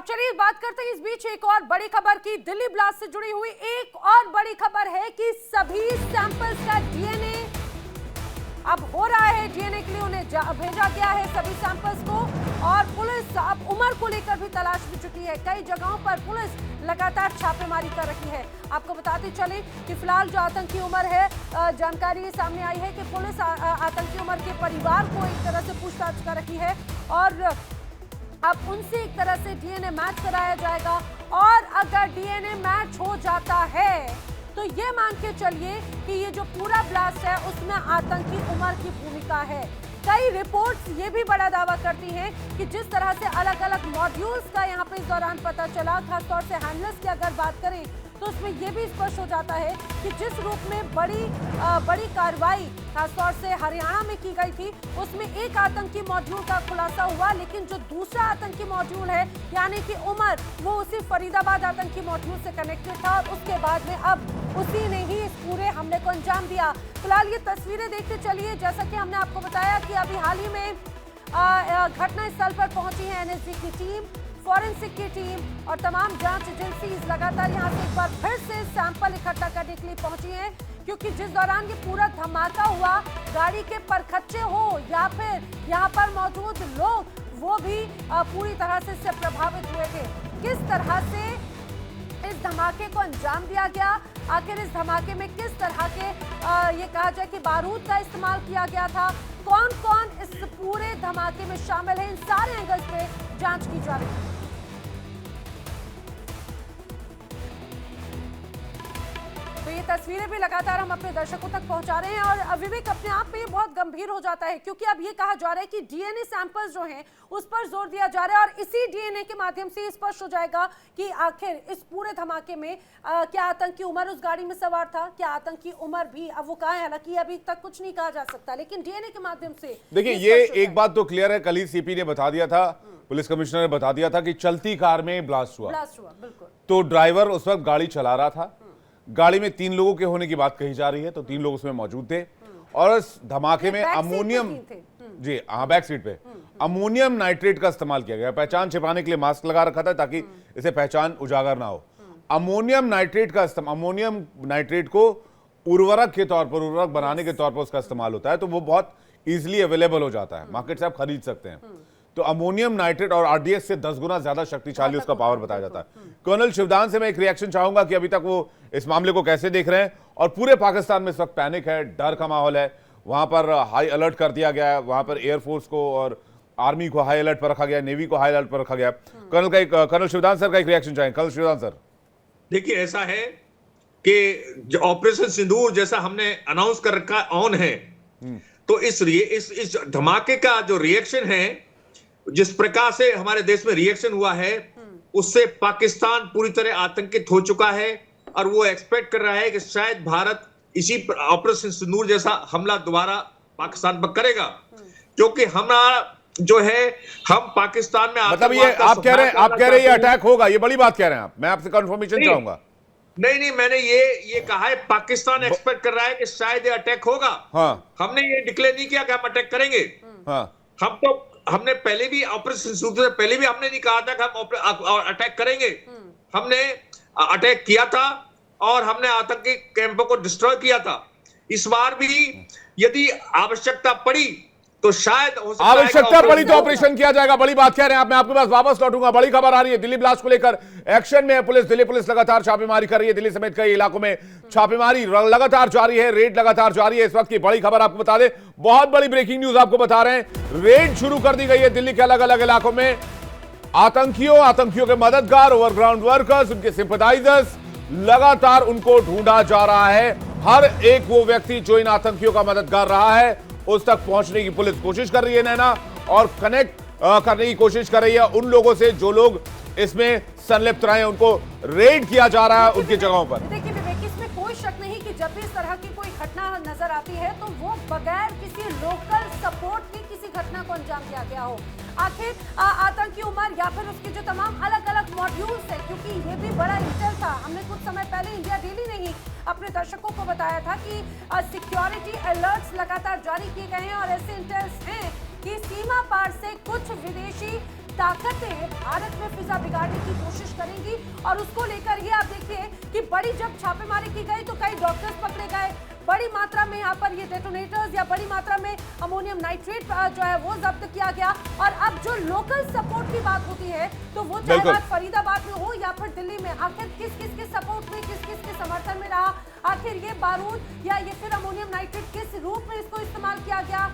चलिए बात करते हैं इस बीच एक और बड़ी खबर की। दिल्ली ब्लास्ट से जुड़ी हुई एक और बड़ी खबर है कि सभी सैंपल्स का डीएनए अब हो रहा है। डीएनए के लिए उन्हें भेजा गया है सभी सैंपल्स को, और पुलिस अब उमर को लेकर भी तलाश में जुटी है। कई जगहों पर पुलिस लगातार छापेमारी कर रही है। आपको बताते चले कि फिलहाल जो आतंकी उमर है, जानकारी सामने आई है कि पुलिस आतंकी उमर के परिवार को एक तरह से पूछताछ कर रही है और अब उनसे एक तरह से डीएनए मैच कराया जाएगा। और अगर डीएनए मैच हो जाता है तो ये मान के चलिए कि ये जो पूरा ब्लास्ट है उसमें आतंकी उमर की भूमिका है। कई रिपोर्ट्स ये भी बड़ा दावा करती हैं कि जिस तरह से अलग अलग मॉड्यूल्स का यहाँ पे इस दौरान पता चला, खासतौर से हैंडलर्स की अगर बात करें तो उसमें ये भी स्पष्ट हो जाता है कि जिस रूप में बड़ी कार्रवाई खासतौर से हरियाणा में की गई थी उसमें एक आतंकी मॉड्यूल का खुलासा हुआ, लेकिन जो दूसरा आतंकी मॉड्यूल है यानी कि उमर, वो उसी फरीदाबाद आतंकी मॉड्यूल से कनेक्टेड था और उसके बाद में अब उसी ने ही इस पूरे हमले को अंजाम दिया। फिलहाल ये तस्वीरें देखते चलिए। जैसा कि हमने आपको बताया कि अभी हाल ही में घटना स्थल पर पहुंची है एनएसजी की टीम, फॉरेंसिक की टीम और तमाम जांच एजेंसीज लगातार यहां से एक बार फिर से सैंपल इकट्ठा करने के लिए पहुंची हैं, क्योंकि जिस दौरान ये पूरा धमाका हुआ, गाड़ी के परखच्चे हो या फिर यहां पर मौजूद लोग वो भी पूरी तरह से इससे प्रभावित हुए थे। किस तरह से इस धमाके को अंजाम दिया गया, आखिर इस धमाके में किस तरह के ये कहा जाए कि बारूद का इस्तेमाल किया गया था, कौन कौन इस पूरे धमाके में शामिल है, इन सारे एंगल्स पे जांच की जा रही है। तो ये तस्वीरें भी लगातार हम अपने दर्शकों तक पहुंचा रहे हैं और विवेक अपने आप में ये बहुत गंभीर हो जाता है, क्योंकि अब ये कहा जा रहा है कि डीएनए सैंपल्स जो हैं उस पर जोर दिया जा रहा है और इसी डीएनए के माध्यम से स्पष्ट हो जाएगा कि आखिर इस पूरे धमाके में क्या आतंकी उमर उस गाड़ी में सवार था, क्या आतंकी उमर भी, अब वो कहा है, हालांकि अभी तक कुछ नहीं कहा जा सकता, लेकिन डीएनए के माध्यम से देखिए ये एक बात तो क्लियर है, कल ही सीपी ने बता दिया था, पुलिस कमिश्नर ने बता दिया था कि चलती कार में ब्लास्ट हुआ। बिल्कुल। तो ड्राइवर उस वक्त गाड़ी चला रहा था, गाड़ी में 3 लोगों के होने की बात कही जा रही है, तो 3 लोग उसमें मौजूद थे और इस धमाके में अमोनियम, जी हाँ, बैक सीट पे अमोनियम नाइट्रेट का इस्तेमाल किया गया। पहचान छिपाने के लिए मास्क लगा रखा था ताकि इसे पहचान उजागर ना हो। अमोनियम नाइट्रेट का इस्तेमाल, अमोनियम नाइट्रेट को उर्वरक के तौर पर, उर्वरक बनाने के तौर पर उसका इस्तेमाल होता है, तो वो बहुत इजीली अवेलेबल हो जाता है, मार्केट से आप खरीद सकते हैं। तो अमोनियम नाइट्रेट और आरडीएक्स से 10 गुना ज्यादा शक्तिशाली उसका पावर बताया जाता है। कर्नल शिवदान से मैं एक रिएक्शन चाहूंगा कि अभी तक वो इस मामले को कैसे देख रहे हैं, और पूरे पाकिस्तान में इस वक्त पैनिक है, डर का माहौल है, वहां पर हाई अलर्ट कर दिया गया है, वहां पर एयरफोर्स को और आर्मी को हाई अलर्ट पर रखा गया, नेवी को हाई अलर्ट पर रखा गया। कर्नल शिवदान सर का एक रिएक्शन चाहेंगे। कर्नल शिवदान सर, देखिए ऐसा है कि ऑपरेशन सिंदूर जैसा हमने अनाउंस कर रखा ऑन है, तो इस धमाके का जो रिएक्शन है, जिस प्रकार से हमारे देश में रिएक्शन हुआ है, उससे पाकिस्तान पूरी तरह आतंकित हो चुका है और वो एक्सपेक्ट कर रहा है कि शायद भारत इसी ऑपरेशन सिंदूर जैसा हमला दोबारा पाकिस्तान पर करेगा, क्योंकि हमारा जो है, हम पाकिस्तान में मतलब ये आप कह रहे हैं ये अटैक होगा, ये बड़ी बात कह रहे हैं आप, मैं आपसे कंफर्मेशन चाहूंगा। नहीं, मैंने ये कहा है, पाकिस्तान एक्सपेक्ट कर रहा है कि शायद ये अटैक होगा। हाँ। हमने ये डिक्लेयर नहीं किया कि हम अटैक करेंगे। हाँ। हमने पहले भी ऑपरेशन शुरू से पहले भी हमने नहीं कहा था कि हम अटैक करेंगे। हमने अटैक किया था और हमने आतंकी कैंपों को डिस्ट्रॉय किया था। इस बार भी यदि आवश्यकता पड़ी तो शायद हो सकता है आवश्यकता पड़ी तो ऑपरेशन किया जाएगा। बड़ी बात कह रहे हैं आप, मैं आपके पास वापस लौटूंगा। बड़ी खबर आ रही है, दिल्ली ब्लास्ट को लेकर एक्शन में है पुलिस। दिल्ली पुलिस लगातार छापेमारी कर रही है, दिल्ली समेत कई इलाकों में छापेमारी लगातार जारी है, रेड लगातार जारी है। इस वक्त की बड़ी खबर आपको बता दें, बहुत बड़ी ब्रेकिंग न्यूज आपको बता रहे हैं, रेड शुरू कर दी गई है दिल्ली के अलग अलग इलाकों में। आतंकियों के मददगार, ओवरग्राउंड वर्कर्स, उनके सिंपैथाइजर्स, लगातार उनको ढूंढा जा रहा है। हर एक वो व्यक्ति जो इन आतंकियों का मददगार रहा है उस तक पहुंचने की पुलिस कोशिश कर रही है नैना, और कनेक्ट करने की कोशिश कर रही है उन लोगों से जो लोग इसमें संलिप्त रहे हैं, उनको रेड किया जा रहा है उनकी जगहों पर। देखिए विवेक, इसमें कोई शक नहीं कि जब भी इस तरह की कोई घटना नजर आती है तो वो बगैर किसी लोकल सपोर्ट के किसी घटना को अंजाम दिया गया हो। आखिर आतंकी उमर या फिर उसके जो तमाम अलग अलग मॉड्यूल्स है, क्योंकि ये भी बड़ा इंटेल था, हमने कुछ समय पहले इंडिया डेली ने ही अपने दर्शकों को बताया था कि सिक्योरिटी अलर्ट्स लगातार जारी किए गए हैं और ऐसे इंटेल्स हैं कि सीमा पार से कुछ विदेशी ताकतें भारत में फिजा बिगाड़ने की कोशिश करेंगी। और उसको लेकर ये आप देखिए कि बड़ी जब छापेमारी की गई तो कई डॉक्टर्स पकड़े गए, बड़ी मात्रा में यहाँ पर ये डेटोनेटर्स या बड़ी मात्रा में अमोनियम नाइट्रेट जो है वो जब्त किया गया। और अब जो लोकल सपोर्ट की बात होती है तो वो चाहे बात फरीदाबाद में हो या फिर दिल्ली में, आखिर किस किस के सपोर्ट में, किस किस के समर्थन में रहा, आखिर ये बारूद या ये फिर अमोनियम नाइट्रेट किस रूप में इसको इस्तेमाल किया गया,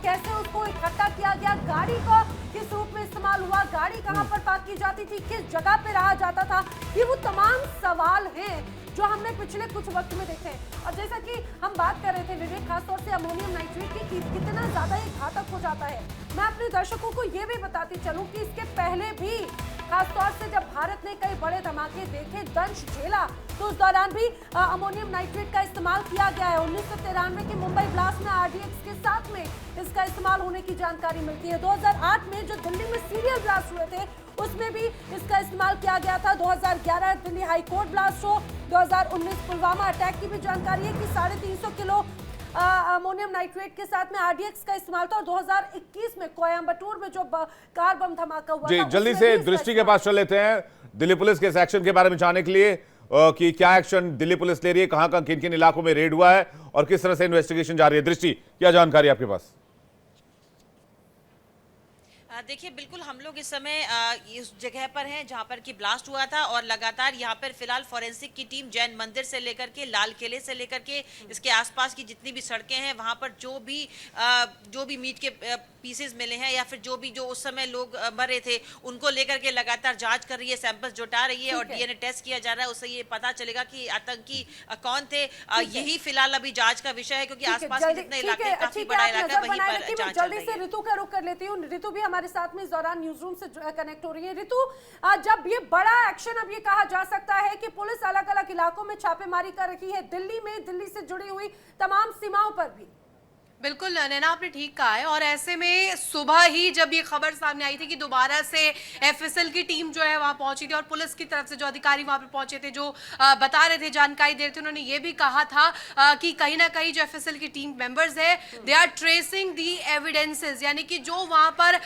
कैसे उसको इकट्ठा किया गया, गाड़ी को किस रूप में इस्तेमाल हुआ, गाड़ी कहाँ पर पार्क की जाती थी, किस जगह पे रहा जाता था, ये वो तमाम सवाल हैं जो हमने पिछले कुछ वक्त में देखे हैं। और जैसा कि हम बात कर रहे थे विवेक, खासतौर से अमोनियम नाइट्रेट की कितना ज्यादा ये घातक हो जाता है, मैं अपने दर्शकों को ये भी बताती चलूं कि इसके पहले भी खासतौर से जब भारत ने कई बड़े धमाके देखे, दंश झेला, तो उस दौरान भी अमोनियम नाइट्रेट का इस्तेमाल किया गया है। 1993 के मुंबई ब्लास्ट में आरडीएक्स के साथ में इसका इस्तेमाल होने की जानकारी मिलती है। 2008 में जो दिल्ली में सीरियल ब्लास्ट हुए थे उसमें भी इसका इस्तेमाल किया गया था। 2011 दिल्ली हाई कोर्ट ब्लास्ट हो, 2019 पुलवामा अटैक की भी जानकारी है कि 350 किलो अमोनियम नाइट्रेट के साथ में आरडीएक्स का इस्तेमाल था। और 2021 में कोयम्बटूर में जो कार बम धमाका हुआ जी, था, जल्दी से दृष्टि के पास चल लेते हैं दिल्ली पुलिस के इस एक्शन के बारे में जानने के लिए कि क्या एक्शन दिल्ली पुलिस ले रही है, कहां किन किन इलाकों में रेड हुआ है और किस तरह से इन्वेस्टिगेशन जारी है। दृष्टि, क्या जानकारी आपके पास? देखिए, बिल्कुल हम लोग इस समय इस जगह पर हैं जहां पर कि ब्लास्ट हुआ था और लगातार यहां पर फिलहाल फॉरेंसिक की टीम जैन मंदिर से लेकर के लाल किले से लेकर के इसके आसपास की जितनी भी सड़कें हैं वहां पर जो भी मीट के पीसेस मिले हैं या फिर जो उस समय लोग मरे थे उनको लेकर के लगातार जांच कर रही है, सैंपल्स जुटा रही है और डीएनए टेस्ट किया जा रहा है। उससे ये पता चलेगा कि आतंकी कौन थे। यही फिलहाल अभी जांच का विषय है क्योंकि आसपास के जितने इलाके हैं, काफी बड़ा इलाका, वहीं पर जांच चल रही है। जल्दी से ऋतु का रुख कर लेती हूँ। ऋतु भी हमारे साथ में इस दौरान न्यूज रूम से कनेक्ट हो रही है। ऋतु, जब ये बड़ा एक्शन अब ये कहा जा सकता है कि पुलिस अलग अलग इलाकों में छापेमारी कर रही है, दिल्ली में, दिल्ली से जुड़ी हुई तमाम सीमाओं पर भी। बिल्कुल नैना, आपने ठीक कहा है। और ऐसे में सुबह ही जब ये खबर सामने आई थी कि दोबारा से एफएसएल की टीम जो है वहां पहुंची थी और पुलिस की तरफ से जो अधिकारी वहां पे पहुंचे थे, जो बता रहे थे, जानकारी दे रहे थे, उन्होंने ये भी कहा था कि कहीं ना कहीं जो एफएसएल की टीम मेंबर्स है they are tracing the evidences, यानी कि जो वहां पर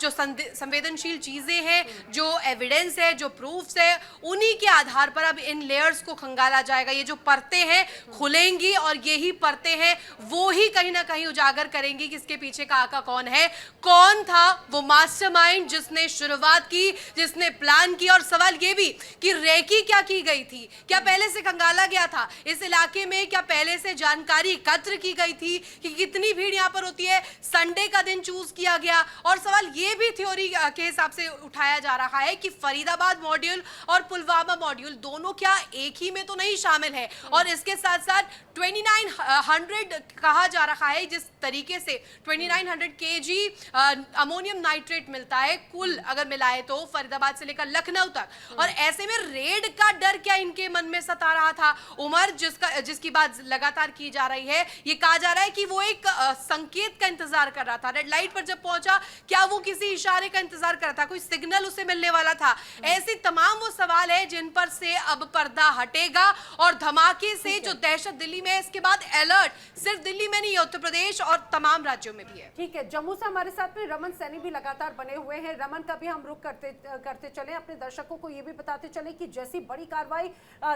जो संवेदनशील चीजें हैं, जो एविडेंस है, जो प्रूफ्स है, उन्हीं के आधार पर अब इन लेयर्स को खंगाला जाएगा। ये जो परतें हैं खुलेंगी और यही परतें हैं वो ही कहीं ना कहीं उजागर करेंगी कि इसके पीछे का आका कौन है, कौन था वो मास्टरमाइंड जिसने शुरुआत की, जिसने प्लान किया। और सवाल ये भी कि रेकी क्या की गई थी, क्या पहले से खंगाला गया था इस इलाके में, क्या पहले से जानकारी एकत्र की गई थी कि कितनी भीड़ यहां पर होती है, संडे का दिन चूज किया गया। और सवाल ये भी थ्योरी के हिसाब से उठाया जा रहा है कि फरीदाबाद मॉड्यूल और पुलवामा मॉड्यूल दोनों क्या एक ही में तो नहीं शामिल है। और इसके साथ साथ 2900 कहा जा रहा है, जिस तरीके से 2900 केजी अमोनियम नाइट्रेट मिलता है कुल अगर मिलाए तो फरीदाबाद से लेकर लखनऊ तक। और ऐसे में रेड का डर क्या इनके मन में सता रहा था। उमर जिसकी बात लगातार की जा रही है, ये कहा जा रहा है कि वो एक संकेत का इंतजार कर रहा था। रेड लाइट पर जब पहुंचा, क्या वो किसी इशारे का इंतजार कर रहा था, कोई सिग्नल उसे मिलने वाला था। ऐसी तमाम वो सवाल है जिन पर से अब पर्दा हटेगा और धमाके से जो दहशत दिल्ली में है, इसके बाद अलर्ट सिर्फ दिल्ली में नहीं, उत्तर प्रदेश और तमाम राज्यों में भी है। ठीक है, जम्मू से हमारे साथ में रमन सैनी भी लगातार बने हुए हैं। रमन का भी हम रुख करते चले, अपने दर्शकों को ये भी बताते चले कि जैसी बड़ी कार्रवाई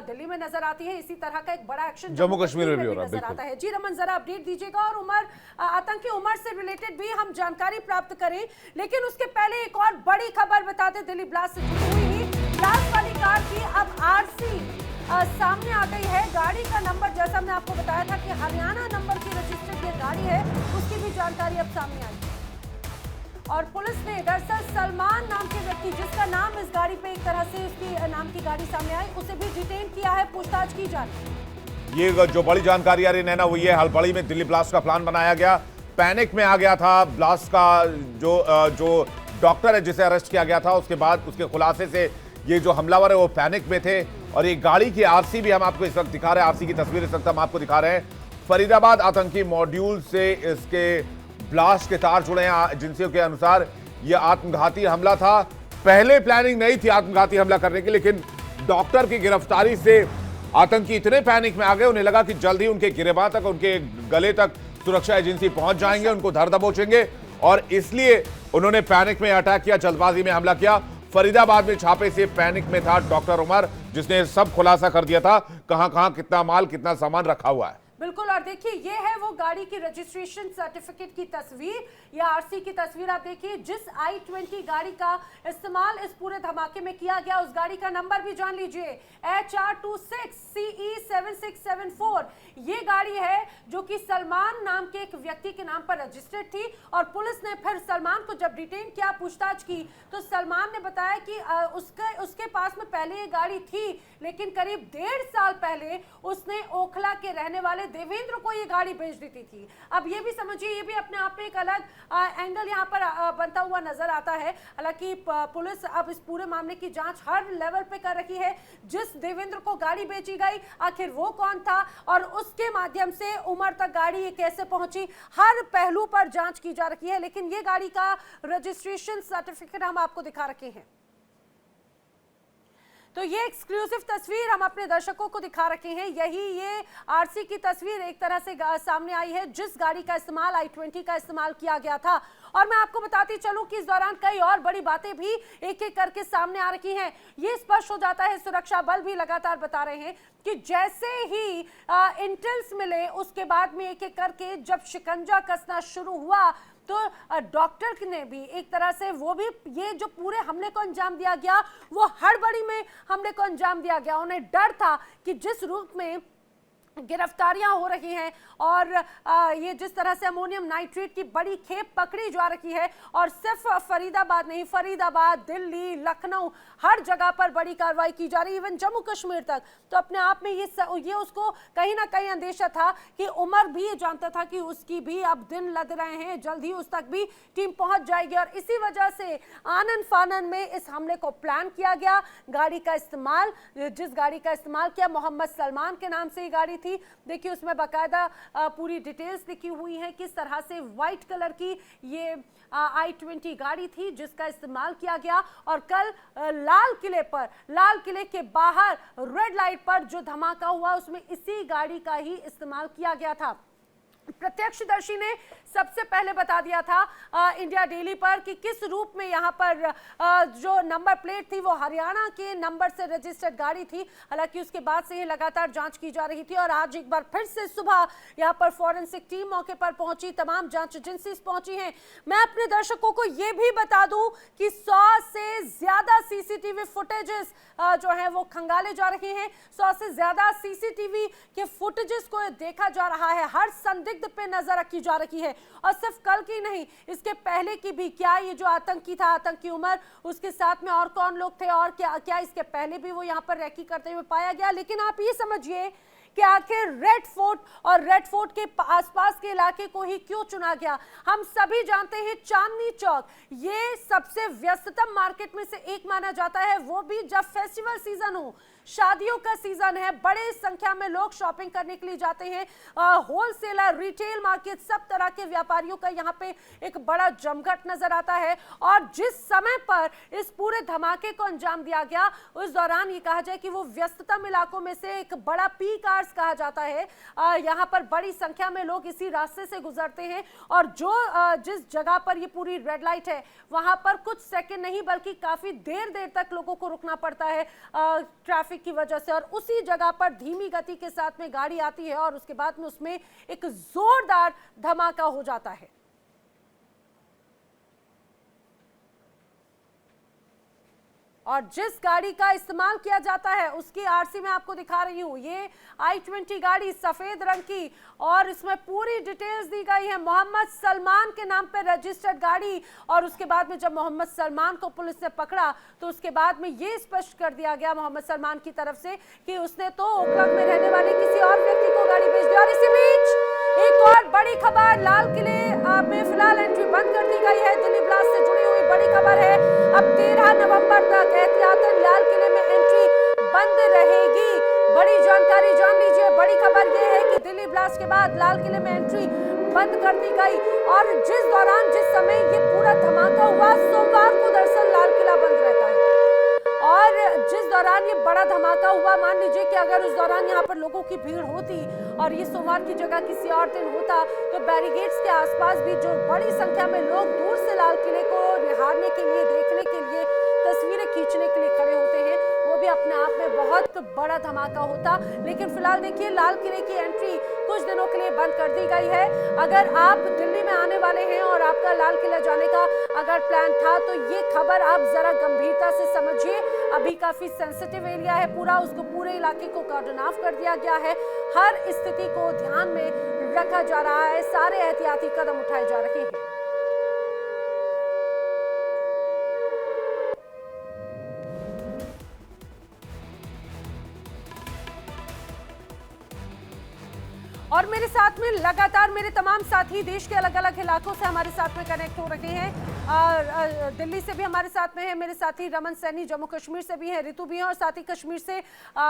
दिल्ली में नजर आती है, इसी तरह का एक बड़ा एक्शन जम्मू कश्मीर में भी हो रहा नजर आता है। जी रमन, जरा अपडेट दीजिएगा। और उमर, आतंकी उमर से रिलेटेड भी हम जानकारी प्राप्त करें, लेकिन उसके पहले एक और बड़ी खबर बताते, दिल्ली ब्लास्ट से जुड़ी हुई ब्लास्ट वाली कार की अब आरसी सामने आ गई है। गाड़ी का नंबर, जैसा मैं आपको बताया था कि हरियाणा नंबर की रजिस्टर्ड ये गाड़ी है, उसकी भी जानकारी अब सामने आई है। और पुलिस ने दरअसल सलमान नाम के व्यक्ति, जिसका नाम इस गाड़ी पे एक तरह से उसकी नाम की गाड़ी सामने आई, उसे भी डिटेन किया है, पूछताछ की जा रही है। ये जो बड़ी जानकारी आ रही है नैना, वो ये हड़बड़ी में दिल्ली ब्लास्ट का प्लान बनाया गया, पैनिक में आ गया था। ब्लास्ट का जो डॉक्टर है जिसे अरेस्ट किया गया था, उसके बाद उसके खुलासे से ये जो हमलावर है वो पैनिक में थे। और ये गाड़ी की आरसी भी हम आपको इस वक्त दिखा रहे हैं, आरसी की तस्वीर इस वक्त हम आपको दिखा रहे हैं। फरीदाबाद आतंकी मॉड्यूल से इसके ब्लास्ट के तार जुड़े हैं, एजेंसियों के अनुसार यह आत्मघाती हमला था। पहले प्लानिंग नहीं थी आत्मघाती हमला करने की, लेकिन डॉक्टर की गिरफ्तारी से आतंकी इतने पैनिक में आ गए, उन्हें लगा कि जल्द ही उनके गिरेबान तक, उनके गले तक सुरक्षा एजेंसी पहुंच जाएंगे, उनको धर दबोचेंगे और इसलिए उन्होंने पैनिक में अटैक किया, जल्दबाजी में हमला किया। फरीदाबाद में छापे से पैनिक में था डॉक्टर उमर, जिसने सब खुलासा कर दिया था कहां कहां कितना माल कितना सामान रखा हुआ है। बिल्कुल, और देखिए ये है वो गाड़ी की रजिस्ट्रेशन सर्टिफिकेट की तस्वीर या आरसी की तस्वीर। आप देखिए जिस i20 गाड़ी का इस्तेमाल इस पूरे धमाके में किया गया, उस गाड़ी का नंबर भी जान लीजिए, HR26CE7674। ये गाड़ी है जो कि सलमान नाम के एक व्यक्ति के नाम पर रजिस्टर्ड थी, और पुलिस ने फिर सलमान को जब डिटेन किया, पूछताछ की, तो सलमान ने बताया कि उसके पास में पहले ये गाड़ी थी, लेकिन करीब 1.5 साल पहले उसने ओखला के रहने वाले देवेंद्र को ये गाड़ी बेच दी थी। अब ये भी समझिए, ये भी अपने आप में एक अलग एंगल यहाँ पर बनता हुआ नजर आता है। हालांकि पुलिस अब इस पूरे मामले की जांच हर लेवल पे कर रही है। जिस देवेंद्र को गाड़ी बेची गई, आखिर वो कौन था और उसके माध्यम से उमर तक गाड़ी ये कैसे पहुंची, हर पहलू पर जांच की जा रही है। लेकिन ये गाड़ी का रजिस्ट्रेशन सर्टिफिकेट हम आपको दिखा रखे हैं। तो ये एक्सक्लूसिव तस्वीर हम अपने दर्शकों को दिखा रखे हैं। यही ये आरसी की तस्वीर एक तरह से सामने आई है, जिस गाड़ी का इस्तेमाल i20 का इस्तेमाल किया गया था। और मैं आपको बताती चलूं कि इस दौरान कई और बड़ी बातें भी एक एक करके सामने आ रही हैं। ये स्पष्ट हो जाता है, सुरक्षा बल भी लगातार बता रहे हैं कि जैसे ही इंटेल्स मिले, उसके बाद में एक एक करके जब शिकंजा कसना शुरू हुआ, तो डॉक्टर ने भी एक तरह से वो भी ये जो पूरे हमले को अंजाम दिया गया, वो हड़बड़ी में हमले को अंजाम दिया गया। उन्हें डर था कि जिस रूप में गिरफ्तारियां हो रही हैं और ये जिस तरह से अमोनियम नाइट्रेट की बड़ी खेप पकड़ी जा रही है, और सिर्फ फरीदाबाद नहीं, फरीदाबाद, दिल्ली, लखनऊ, हर जगह पर बड़ी कार्रवाई की जा रही है, इवन जम्मू कश्मीर तक। तो अपने आप में ये उसको कहीं ना कहीं अंदेशा था कि उमर भी ये जानता था कि उसकी भी अब दिन लद रहे हैं, जल्द ही उस तक भी टीम पहुंच जाएगी, और इसी वजह से आनन फानन में इस हमले को प्लान किया गया। गाड़ी का इस्तेमाल, जिस गाड़ी का इस्तेमाल किया, मोहम्मद सलमान के नाम से ये गाड़ी थी। देखिए उसमें बाकायदा पूरी डिटेल्स लिखी हुई हैं, किस तरह से व्हाइट कलर की ये i20 गाड़ी थी जिसका इस्तेमाल किया गया। और कल लाल किले के बाहर रेड लाइट पर जो धमाका हुआ, उसमें इसी गाड़ी का ही इस्तेमाल किया गया था। प्रत्यक्षदर्शी ने सबसे पहले बता दिया था इंडिया डेली पर कि किस रूप में यहाँ पर जो नंबर प्लेट थी वो हरियाणा के नंबर से रजिस्टर्ड गाड़ी थी। हालांकि उसके बाद से ये लगातार जांच की जा रही थी, और आज एक बार फिर से सुबह यहाँ पर फॉरेंसिक टीम मौके पर पहुंची, तमाम जांच एजेंसीज पहुंची हैं। मैं अपने दर्शकों को ये भी बता दूं कि 100 से ज्यादा सीसीटीवी फुटेजेस जो है वो खंगाले जा रहे हैं। 100 से ज्यादा सीसीटीवी के फुटेजेस को देखा जा रहा है, हर संदिग्ध पे नजर रखी जा रही है। और सिर्फ कल की नहीं, इसके पहले की भी, क्या ये जो आतंकी था, आतंकी उमर, उसके साथ में और कौन लोग थे, और क्या इसके पहले भी वो यहाँ पर रैकी करते हुए पाया गया। लेकिन आप ये समझिए कि आखिर रेड फोर्ट और रेड फोर्ट के आसपास के इलाके को ही क्यों चुना गया। हम सभी जानते हैं चांदनी चौक ये सबसे व्यस्ततम मार्केट में से एक माना जाता है, वो भी जब फेस्टिवल सीजन हो, शादियों का सीजन है, बड़े संख्या में लोग शॉपिंग करने के लिए जाते हैं। होलसेलर, रिटेल मार्केट, सब तरह के व्यापारियों का यहाँ पे एक बड़ा जमघट नजर आता है। और जिस समय पर इस पूरे धमाके को अंजाम दिया गया, उस दौरान ये कहा जाए कि वो व्यस्ततम इलाकों में से एक बड़ा पीक आवर्स कहा जाता है। यहाँ पर बड़ी संख्या में लोग इसी रास्ते से गुजरते हैं, और जिस जगह पर ये पूरी रेड लाइट है, वहां पर कुछ सेकंड नहीं बल्कि काफी देर तक लोगों को रुकना पड़ता है ट्रैफिक की वजह से। और उसी जगह पर धीमी गति के साथ में गाड़ी आती है, और उसके बाद में उसमें एक जोरदार धमाका हो जाता है। और जिस गाड़ी का इस्तेमाल किया जाता है उसकी आरसी में आपको दिखा रही हूं। ये i20 गाड़ी सफेद रंग की, और इसमें पूरी डिटेल्स दी गई है। मोहम्मद सलमान के नाम पे रजिस्टर्ड गाड़ी, और उसके बाद में जब मोहम्मद सलमान को पुलिस ने पकड़ा, तो उसके बाद में ये स्पष्ट कर दिया गया मोहम्मद सलमान की तरफ से कि उसने तो ओखला में रहने वाले किसी और व्यक्ति को गाड़ी बेच दी। और इसी बीच एक और बड़ी खबर, लाल किले में फिलहाल एंट्री बंद कर दी गई है। दिल्ली ब्लास्ट से जुड़ी हुई बड़ी खबर है, अब 13 नवंबर तक एहतियातन लाल किले में एंट्री बंद रहेगी। बड़ी जानकारी जान लीजिए। बड़ी खबर यह है कि दिल्ली ब्लास्ट के बाद लाल किले में एंट्री बंद कर दी गई, और जिस समय ये पूरा धमाका हुआ, सोमवार को दरअसल लाल किला बंद रहता है। और जिस दौरान ये बड़ा धमाका हुआ, मान लीजिए कि अगर उस दौरान यहाँ पर लोगों की भीड़ होती और ये सोमवार की जगह किसी और दिन होता तो बैरिकेड्स के आसपास भी जो बड़ी संख्या में लोग दूर से लाल किले को निहारने के लिए, देखने के लिए, तस्वीरें खींचने के लिए खड़े होते हैं, वो भी अपने आप में बहुत बड़ा धमाका होता। लेकिन फिलहाल देखिए लाल किले की एंट्री कुछ दिनों के लिए बंद कर दी गई है। अगर आप दिल्ली में आने वाले हैं और आपका लाल किला जाने का अगर प्लान था तो ये खबर आप जरा गंभीरता से समझिए। अभी काफी सेंसिटिव एरिया है पूरा, उसको पूरे इलाके को कॉर्डन ऑफ कर दिया गया है। हर स्थिति को ध्यान में रखा जा रहा है, सारे एहतियाती कदम उठाए जा रहे हैं। और मेरे साथ में लगातार मेरे तमाम साथी देश के अलग अलग इलाकों से हमारे साथ में कनेक्ट हो रहे हैं। दिल्ली से भी हमारे साथ में है मेरे साथी रमन सैनी, जम्मू कश्मीर से भी हैं, ऋतु भी हैं, और साथ ही कश्मीर से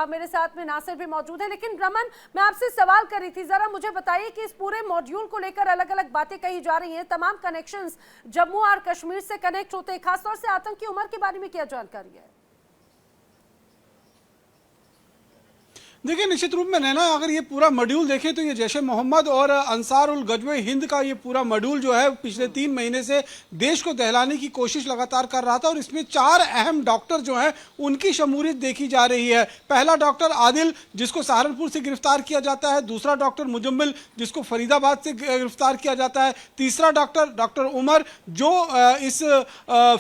मेरे साथ में नासिर भी मौजूद है। लेकिन रमन, मैं आपसे सवाल कर रही थी, जरा मुझे बताइए कि इस पूरे मॉड्यूल को लेकर अलग अलग बातें कही जा रही हैं, तमाम कनेक्शंस जम्मू और कश्मीर से कनेक्ट होते हैं, खासतौर से आतंकी उमर के बारे में क्या जानकारी है? देखिए, निश्चित रूप में नैना, अगर ये पूरा मॉड्यूल देखें तो ये जैश ए मोहम्मद और अंसार उल गज़वे हिंद का ये पूरा मॉड्यूल जो है पिछले 3 महीने से देश को दहलाने की कोशिश लगातार कर रहा था, और इसमें 4 अहम डॉक्टर जो हैं उनकी शमूलियत देखी जा रही है। पहला डॉक्टर आदिल, जिसको सहारनपुर से गिरफ्तार किया जाता है, दूसरा डॉक्टर मुजम्मिल, जिसको फरीदाबाद से गिरफ्तार किया जाता है, तीसरा डॉक्टर उमर, जो इस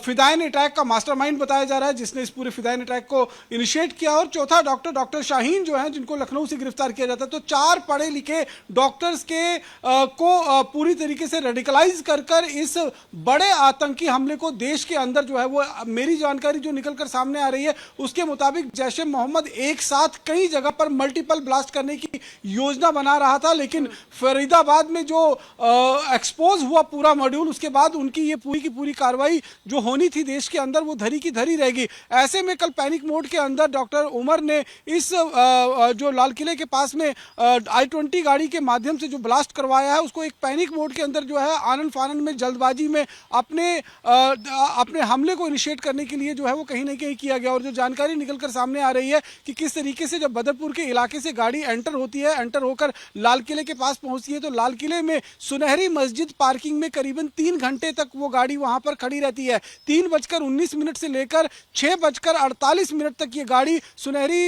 फिदाइन अटैक का मास्टरमाइंड बताया जा रहा है, जिसने इस पूरे फिदाइन अटैक को इनिशिएट किया, और चौथा डॉक्टर शाहीन जो है, जिनको लखनऊ से गिरफ्तार किया जाता है। तो 4 पढ़े लिखे डॉक्टर्स के को पूरी तरीके से रेडिकलाइज कर इस बड़े आतंकी हमले को देश के अंदर जो है वो, मेरी जानकारी जो निकलकर सामने आ रही है उसके मुताबिक जैश ए मोहम्मद एक साथ कई जगह पर मल्टीपल ब्लास्ट करने की योजना बना रहा था, लेकिन फरीदाबाद में जो एक्सपोज हुआ पूरा मॉड्यूल, उसके बाद उनकी ये पूरी की पूरी कार्रवाई जो होनी थी देश के अंदर वो धरी की धरी रहेगी। ऐसे में कल पैनिक मोड के अंदर डॉक्टर उमर ने इस जो लाल किले के पास में I-20 गाड़ी के माध्यम से जो ब्लास्ट करवाया है, उसको एक पैनिक मोड के अंदर जो है आनन फानन में, जल्दबाजी में अपने हमले को इनिशिएट करने के लिए जो है वो कहीं ना कहीं किया गया। और जो जानकारी निकलकर सामने आ रही है कि किस तरीके से जब बदरपुर के इलाके से गाड़ी एंटर होती है, एंटर होकर लाल किले के पास पहुंचती है, तो लाल किले में सुनहरी मस्जिद पार्किंग में करीबन 3 घंटे तक वो गाड़ी वहां पर खड़ी रहती है। 3:19 से लेकर 6:48 तक ये गाड़ी सुनहरी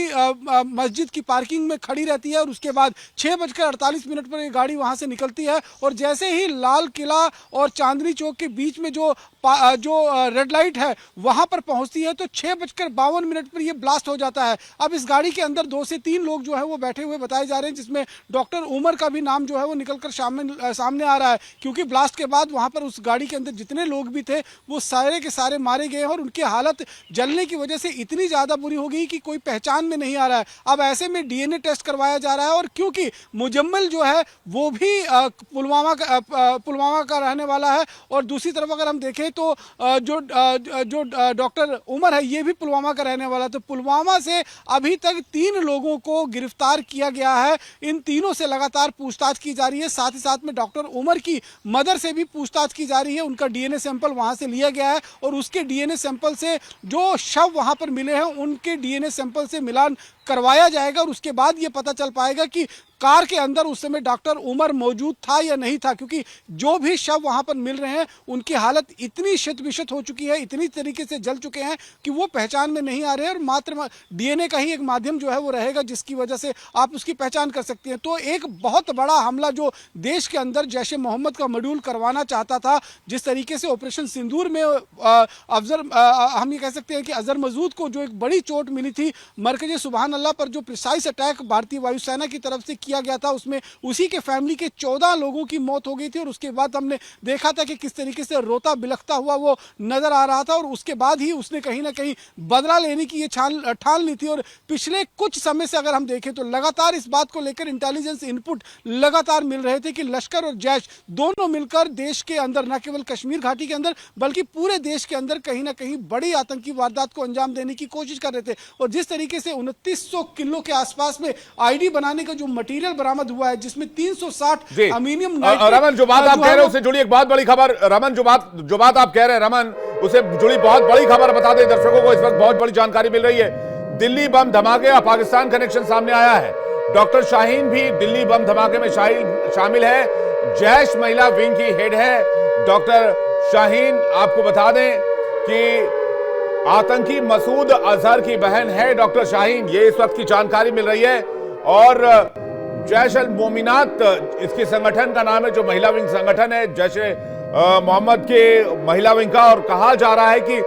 मस्जिद की पार्किंग में खड़ी रहती है, और उसके बाद 6:48 पर ये गाड़ी वहां से निकलती है। और जैसे ही लाल किला और चांदनी चौक के बीच में जो रेड लाइट है वहां पर पहुंचती है, तो 6:52 पर ये ब्लास्ट हो जाता है। अब इस गाड़ी के अंदर 2 से 3 लोग जो है वो बैठे हुए बताए जा रहे हैं, जिसमें डॉक्टर उमर का भी नाम जो है वो निकलकर सामने आ रहा है, क्योंकि ब्लास्ट के बाद वहां पर उस गाड़ी के अंदर जितने लोग भी थे वो सारे के सारे मारे गए, और उनकी हालत जलने की वजह से इतनी ज्यादा बुरी हो गई कि कोई पहचान में नहीं आ रहा है। अब ऐसे में डीएनए टेस्ट करवाया जा रहा है, और क्योंकि मुजम्मिल जो है वो भी पुलवामा का रहने वाला है, और दूसरी तरफ अगर हम देखें तो जो डॉक्टर उमर है ये भी पुलवामा का रहने वाला है। तो पुलवामा से अभी तक 3 लोगों को गिरफ्तार किया गया है, इन तीनों से लगातार पूछताछ की जा रही है। साथ ही साथ में डॉक्टर उमर की मदर से भी पूछताछ की जा रही है, उनका डीएनए सैंपल वहां से लिया गया है, और उसके डीएनए सैंपल से जो शव वहां पर मिले हैं उनके डीएनए सैंपल से मिलान करवाया जाएगा, और उसके बाद ये पता चल पाएगा कि कार के अंदर उस समय डॉक्टर उमर मौजूद था या नहीं था, क्योंकि जो भी शव वहां पर मिल रहे हैं उनकी हालत इतनी क्षत-विक्षत हो चुकी है, इतनी तरीके से जल चुके हैं कि वो पहचान में नहीं आ रहे हैं, और मात्र डीएनए का ही एक माध्यम जो है वो रहेगा जिसकी वजह से आप उसकी पहचान कर सकते हैं। तो एक बहुत बड़ा हमला जो देश के अंदर जैश ए मोहम्मद का मॉड्यूल करवाना चाहता था, जिस तरीके से ऑपरेशन सिंदूर में हम ये कह सकते हैं कि अजहर मसूद को जो एक बड़ी चोट मिली थी मरकज़े सुबहान अल्लाह पर, जो प्रिसाइज अटैक भारतीय वायुसेना की तरफ से किया गया था, उसमें उसी के फैमिली के 14 लोगों की मौत हो गई थी, और उसके बाद हमने देखा था कि किस तरीके से रोता बिलखता हुआ वो नजर आ रहा था, और उसके बाद ही उसने कहीं ना कहीं बदला लेने की ये ठान ली थी। और पिछले कुछ समय से अगर हम देखें तो लगातार इस बात को लेकर इंटेलिजेंस इनपुट लगातार मिल रहे थे कि लश्कर और जैश दोनों मिलकर देश के अंदर, न केवल कश्मीर घाटी के अंदर बल्कि पूरे देश के अंदर कहीं ना कहीं बड़ी आतंकी वारदात को अंजाम देने की कोशिश कर रहे थे। और जिस तरीके से 2900 किलो के आसपास में आईडी बनाने का जो मटेरियल बरामद हुआ है, जिसमें 360 अमीनियम नाइट्रेट, रमन जो बात आप कह रहे हैं उससे जुड़ी एक बहुत बड़ी खबर, रमन जो बात आप कह रहे हैं रमन, उससे जुड़ी बहुत बड़ी खबर बता दें दर्शकों को, इस वक्त बहुत बड़ी जानकारी मिल रही है। दिल्ली बम धमाके और पाकिस्तान कनेक्शन सामने आया है। डॉक्टर शाहीन भी दिल्ली बम धमाके में शामिल है। जैश महिला विंग की हेड है डॉक्टर शाहीन। आपको बता दें कि आतंकी मसूद अजहर की बहन है डॉक्टर शाहीन, ये इस वक्त की जानकारी मिल रही है। और जैश अल मोमिनात इसके संगठन का नाम है, जो महिला विंग संगठन है जैश मोहम्मद के महिला विंग का। और कहा जा रहा है कि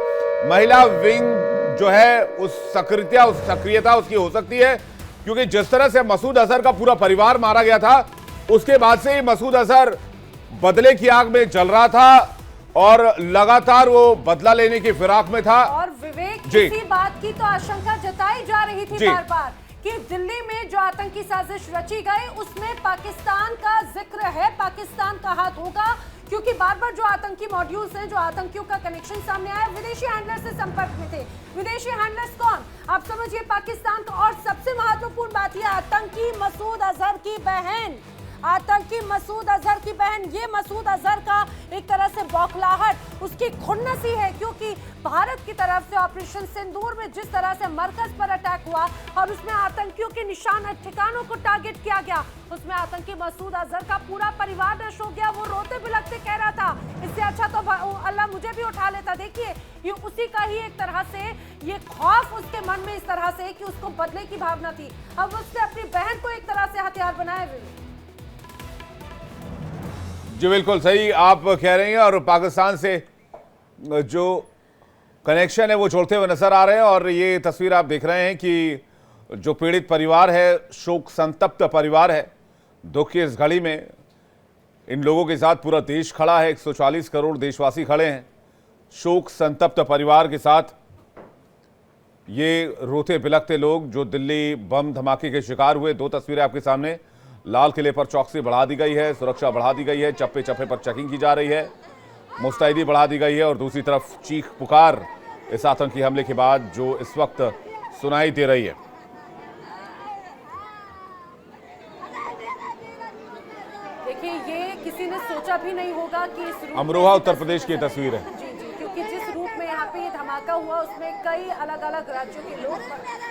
महिला विंग जो है उस सक्रियता उसकी हो सकती है, क्योंकि जिस तरह से मसूद अजहर का पूरा परिवार मारा गया था, उसके बाद से ही मसूद अजहर बदले की आग में जल रहा था और लगातार वो बदला लेने की फिराक में था। और विवेक, इसी बात की तो आशंका जताई जा रही थी बार बार कि दिल्ली में जो आतंकी साजिश रची गई उसमें पाकिस्तान का जिक्र है, पाकिस्तान का हाथ होगा, क्योंकि बार बार जो आतंकी मॉड्यूल्स हैं, जो आतंकियों का कनेक्शन सामने आया, विदेशी हैंडलर से संपर्क में थे। विदेशी हैंडलर्स कौन? आप समझिए पाकिस्तान का। और सबसे महत्वपूर्ण बात यह, आतंकी मसूद अजहर की बहन, आतंकी मसूद अजहर की बहन, ये मसूद अजहर का एक तरह से बौखलाहट, उसकी खुन्नसी है, क्योंकि भारत की तरफ से ऑपरेशन सिंदूर में जिस तरह से मरकज पर अटैक हुआ और उसमें आतंकियों के निशाना ठिकानों को टारगेट किया गया, उसमें आतंकी मसूद अजहर का पूरा परिवार नष्ट हो गया। वो रोते बिलखते कह रहा था, इससे अच्छा तो अल्लाह मुझे भी उठा लेता। देखिए, ये उसी का ही एक तरह से ये खौफ उसके मन में इस तरह से कि उसको बदले की भावना थी। अब उसने अपनी बहन को एक तरह से हथियार बनाया। जी बिल्कुल सही आप कह रहे हैं। और पाकिस्तान से जो कनेक्शन है वो छोड़ते हुए नजर आ रहे हैं। और ये तस्वीर आप देख रहे हैं कि जो पीड़ित परिवार है, शोक संतप्त परिवार है, दुख की इस घड़ी में इन लोगों के साथ पूरा देश खड़ा है। 140 करोड़ देशवासी खड़े हैं शोक संतप्त परिवार के साथ। ये रोते बिलखते लोग जो दिल्ली बम धमाके के शिकार हुए, दो तस्वीरें आपके सामने। लाल किले पर चौकसी बढ़ा दी गई है, सुरक्षा बढ़ा दी गई है, चप्पे चप्पे पर चेकिंग की जा रही है, मुस्तैदी बढ़ा दी गई है। और दूसरी तरफ चीख पुकार इस आतंकी हमले के बाद जो इस वक्त सुनाई दे रही है। देखिए, ये किसी ने सोचा भी नहीं होगा कि इस रूप अमरोहा उत्तर प्रदेश की तस्वीर है। जी जी, क्योंकि जिस रूप में यहाँ पे ये धमाका हुआ उसमें कई अलग अलग राज्यों के लोग,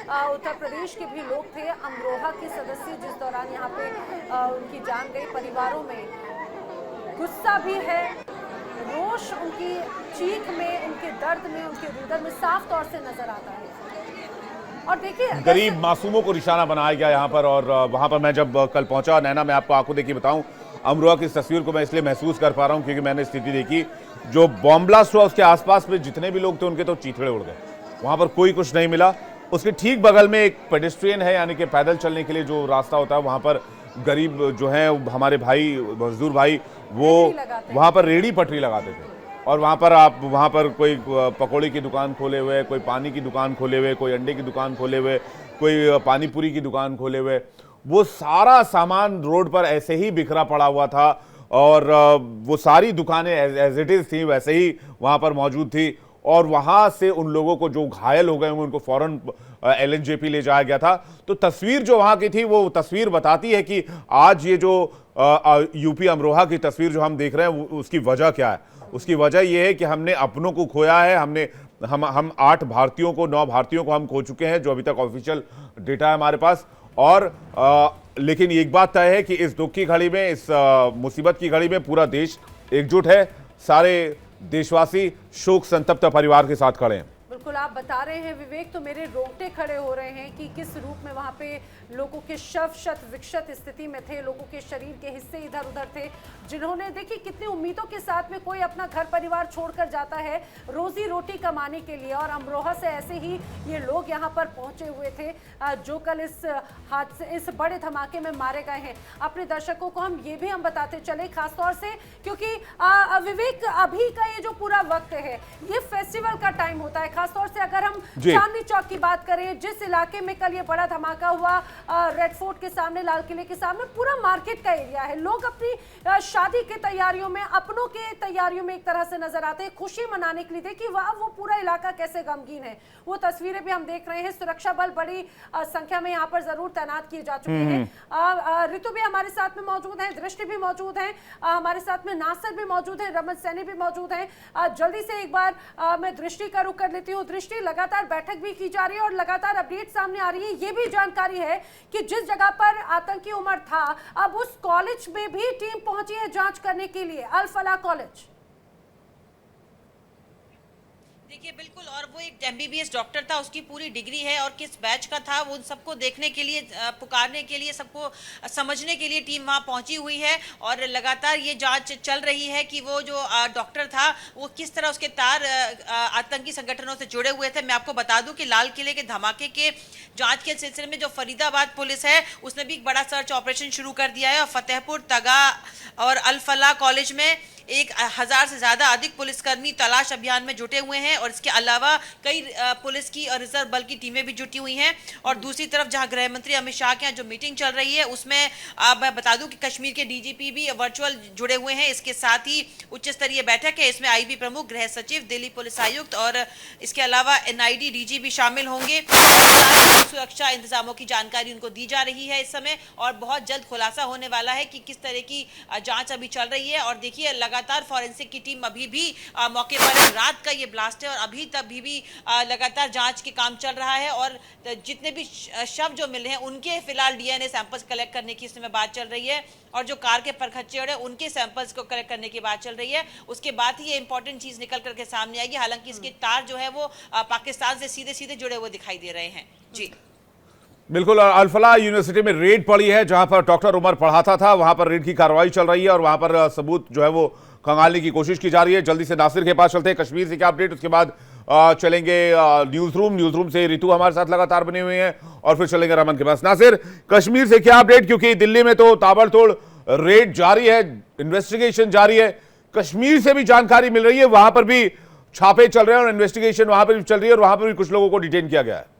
उत्तर प्रदेश के भी लोग थे। अमरोहा के सदस्य जिस दौरान यहाँ पे उनकी जान गई, परिवारों में गुस्सा भी है, रोष उनकी चीख में, उनके दर्द में, उनके रुदन में साफ तौर से नजर आता है। और देखिए, गरीब मासूमों को निशाना बनाया गया यहाँ पर। और वहां पर मैं जब कल पहुंचा नैना, मैं आपको आंखों देखी बताऊं, अमरोहा की इस तस्वीर को मैं इसलिए महसूस कर पा रहा हूं क्योंकि मैंने स्थिति देखी। जो बॉम्ब ब्लास्ट हुआ उसके आसपास में जितने भी लोग थे उनके तो चीथड़े उड़ गए, वहां पर कोई कुछ नहीं मिला। उसके ठीक बगल में एक पेडेस्ट्रियन है, यानी कि पैदल चलने के लिए जो रास्ता होता है, वहां पर गरीब जो है हमारे भाई, मजदूर भाई, वो वहां पर रेड़ी पटरी लगाते थे। और वहां पर कोई पकौड़ी की दुकान खोले हुए, कोई पानी की दुकान खोले हुए, कोई अंडे की दुकान खोले हुए, कोई पानी पूरी की दुकान खोले हुए, वो सारा सामान रोड पर ऐसे ही बिखरा पड़ा हुआ था। और वो सारी दुकानें एज इट इज थी वैसे ही वहां पर मौजूद थी। और वहां से उन लोगों को जो घायल हो गए उनको फौरन LNJP ले जाया गया था। तो तस्वीर जो वहां की थी वो तस्वीर बताती है कि आज ये जो यूपी अमरोहा की तस्वीर जो हम देख रहे हैं उसकी वजह क्या है। उसकी वजह यह है कि हमने अपनों को खोया है। हम 8 भारतीयों को, 9 भारतीयों को हम खो चुके हैं, जो अभी तक ऑफिशियल डेटा है हमारे पास। और लेकिन एक बात तय है कि इस दुख की घड़ी में, इस मुसीबत की घड़ी में पूरा देश एकजुट है। सारे देशवासी शोक संतप्त परिवार के साथ खड़े हैं। बिल्कुल, आप बता रहे हैं विवेक, तो मेरे रोंगटे खड़े हो रहे हैं कि किस रूप में वहां पे लोगों के शव शत विक्षत स्थिति में थे, लोगों के शरीर के हिस्से इधर उधर थे, जिन्होंने, देखिए कितनी उम्मीदों के साथ में कोई अपना घर परिवार छोड़कर जाता है रोजी रोटी कमाने के लिए। और अमरोहा से ऐसे ही ये लोग यहाँ पर पहुंचे हुए थे जो कल इस हादसे, इस बड़े धमाके में मारे गए हैं। अपने दर्शकों को हम ये भी बताते चले, खासतौर से क्योंकि विवेक, अभी का ये जो पूरा वक्त है ये फेस्टिवल का टाइम होता है। खासतौर से अगर हम चांदनी चौक की बात करें, जिस इलाके में कल ये बड़ा धमाका हुआ, रेड फोर्ट के सामने, लाल किले के सामने, पूरा मार्केट का एरिया है। लोग अपनी शादी की तैयारियों में, अपनों के तैयारियों में एक तरह से नजर आते हैं, खुशी मनाने के लिए। देखिए वाह, वो पूरा इलाका कैसे गमगीन है, वो तस्वीरें भी हम देख रहे हैं। सुरक्षा बल बड़ी संख्या में यहाँ पर जरूर तैनात किए जा चुके हैं। ऋतु भी हमारे साथ में मौजूद है, दृष्टि भी मौजूद है, हमारे साथ में नासिर भी मौजूद है, रमन सैनी भी मौजूद है। जल्दी से एक बार मैं दृष्टि का रुख कर लेती हूँ। न्यूज दृष्टि लगातार बैठक भी की जा रही है और लगातार अपडेट सामने आ रही है। ये भी जानकारी है कि जिस जगह पर आतंकी उमर था, अब उस कॉलेज में भी टीम पहुंची है जांच करने के लिए, अल फलाह कॉलेज। देखिए बिल्कुल, और वो एक एमबीबीएस डॉक्टर था, उसकी पूरी डिग्री है और किस बैच का था, वो उन सबको देखने के लिए, पुकारने के लिए, सबको समझने के लिए टीम वहां पहुंची हुई है और लगातार ये जांच चल रही है कि वो जो डॉक्टर था वो किस तरह उसके तार आतंकी संगठनों से जुड़े हुए थे। मैं आपको बता दूं कि लाल किले के धमाके के जांच के सिलसिले में जो फरीदाबाद पुलिस है उसने भी एक बड़ा सर्च ऑपरेशन शुरू कर दिया है और फतेहपुर, तगा और अल फलाह कॉलेज में 1000 से ज्यादा अधिक पुलिसकर्मी तलाश अभियान में जुटे हुए हैं और इसके अलावा कई पुलिस की और रिजर्व बल की टीमें भी जुटी हुई हैं। और दूसरी तरफ जहां गृह मंत्री अमित शाह के यहाँ जो मीटिंग चल रही है उसमें मैं बता दूं कि कश्मीर के डीजीपी भी वर्चुअल जुड़े हुए हैं। इसके साथ ही उच्च स्तरीय बैठक है, इसमें आईबी प्रमुख, गृह सचिव, दिल्ली पुलिस आयुक्त और इसके अलावा एनआईडी डीजी भी शामिल होंगे। सुरक्षा इंतजामों की जानकारी उनको दी जा रही है इस समय और बहुत जल्द खुलासा होने वाला है कि किस तरह की जांच अभी चल रही है। और देखिए लगातार फॉरेंसिक की टीम अभी भी मौके पर है, रात का ये ब्लास्ट है और अभी तभी भी लगातार जांच के काम चल रहा है और जितने भी शव जो मिले हैं उनके फिलहाल डीएनए सैंपल्स कलेक्ट करने की इसमें बात चल रही है और जो कार के परखच्चे है उनके सैंपल्स को कलेक्ट करने की बात चल रही है। उसके बाद ही ये इंपॉर्टेंट चीज निकल करके सामने आएगी। हालांकि इसके तार जो है वो पाकिस्तान से सीधे सीधे जुड़े हुए दिखाई दे रहे हैं। जी बिल्कुल, और अल फलाह यूनिवर्सिटी में रेड पड़ी है जहां पर डॉक्टर उमर पढ़ाता था, वहां पर रेड की कार्रवाई चल रही है और वहां पर सबूत जो है वो खंगालने की कोशिश की जा रही है। जल्दी से नासिर के पास चलते हैं, कश्मीर से क्या अपडेट, उसके बाद चलेंगे न्यूज रूम से रितु हमारे साथ लगातार बने हुए हैं और फिर चलेंगे रमन के पास। नासिर, कश्मीर से क्या अपडेट, क्योंकि दिल्ली में तो ताबड़तोड़ रेड जारी है, इन्वेस्टिगेशन जारी है, कश्मीर से भी जानकारी मिल रही है, वहां पर भी छापे चल रहे हैं और इन्वेस्टिगेशन वहां पर भी चल रही है और वहां पर भी कुछ लोगों को डिटेन किया गया है।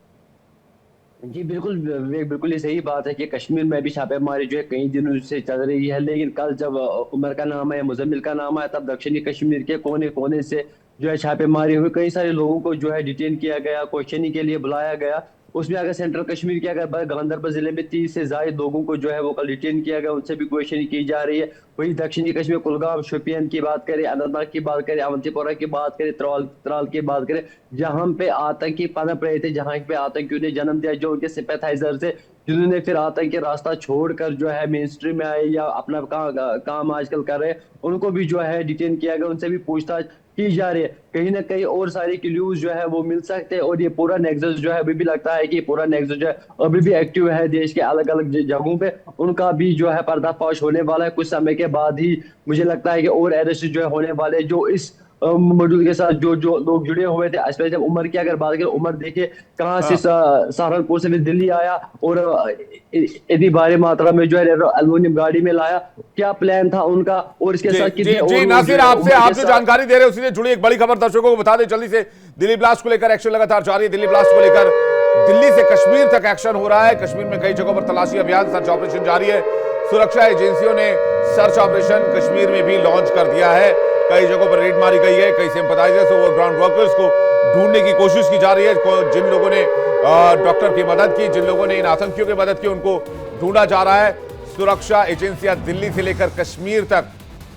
जी बिल्कुल विवेक, बिल्कुल ये सही बात है कि कश्मीर में भी छापेमारी जो है कई दिनों से चल रही है, लेकिन कल जब उमर का नाम है, मुजम्मिल का नाम है, तब दक्षिणी कश्मीर के कोने कोने से जो है छापेमारी हुई, कई सारे लोगों को जो है डिटेन किया गया, क्वेश्चनिंग के लिए बुलाया गया। उसमें अगर सेंट्रल कश्मीर की अगर गांधरबल जिले में 30 से ज्यादा लोगों को जो है वो कल डिटेन किया गया, उनसे भी क्वेश्चनिंग की जा रही है। वही दक्षिणी कश्मीर कुलगाम, शोपियान की बात करें, अनंतनाग की बात करें, अवंतीपोरा की बात करें, त्राल की बात करें, जहां पे आतंकी पनप रहे थे, जहां पे आतंकियों ने जन्म दिया, जो उनके सिंपैथाइजर थे, जिन्होंने फिर आतंकी रास्ता छोड़कर जो है मेन स्ट्रीम में आए या अपना काम आजकल कर रहे हैं, उनको भी जो है डिटेन किया गया, उनसे भी पूछताछ की जा रही है। कहीं ना कहीं और सारे क्लूज जो है वो मिल सकते हैं और ये पूरा नेक्सस जो है अभी भी लगता है कि पूरा नेक्सस जो है अभी भी एक्टिव है देश के अलग अलग जगहों पे, उनका भी जो है पर्दाफाश होने वाला है। कुछ समय के बाद ही मुझे लगता है कि और अरेस्ट जो है होने वाले, जो इस मॉड्यूल के साथ जो लोग जुड़े हुए थे। स्पेशली जब उमर की अगर बात करें, उमर देखिए कहाँ से सहारनपुर से दिल्ली आया और इतनी भारी मात्रा में जो है एल्युमिनियम गाड़ी में लाया, क्या प्लान था उनका और इसके साथ जी नासिर, आपसे आप जो जानकारी दे रहे हैं उसी से जुड़ी एक बड़ी खबर दर्शकों को बता दें जल्दी से। दिल्ली ब्लास्ट को लेकर एक्शन लगातार जारी है। दिल्ली ब्लास्ट को लेकर दिल्ली से कश्मीर तक एक्शन हो रहा है। कश्मीर में कई जगहों पर तलाशी अभियान, सर्च ऑपरेशन जारी है। सुरक्षा एजेंसियों ने सर्च ऑपरेशन कश्मीर में भी लॉन्च कर दिया है। कई जगहों पर रेड मारी गई है, कई सिंपैथाइजर्स और ग्राउंड वर्कर्स को ढूंढने की कोशिश की जा रही है। जिन लोगों ने डॉक्टर की मदद की, जिन लोगों ने इन आतंकियों की मदद की, उनको ढूंढा जा रहा है। सुरक्षा एजेंसियां दिल्ली से लेकर कश्मीर तक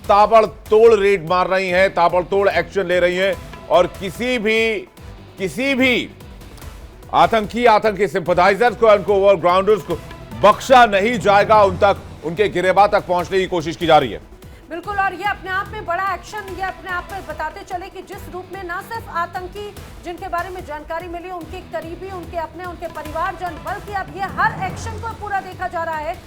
ताबड़तोड़ रेड मार रही हैं, ताबड़तोड़ एक्शन ले रही हैं और किसी भी आतंकी सिंपैथाइजर्स को, उनको ओवर ग्राउंडर्स को बख्शा नहीं जाएगा। उन तक, उनके गिरेबान तक पहुंचने की कोशिश की जा रही है। बिल्कुल, और ये अपने आप में बड़ा एक्शन, ये अपने आप में बताते चले कि जिस रूप में ना सिर्फ आतंकी जिनके बारे में जानकारी मिली, उनके करीबी, उनके अपने, उनके परिवारजन, बल्कि अब ये हर एक्शन को पूरा देखा जा रहा है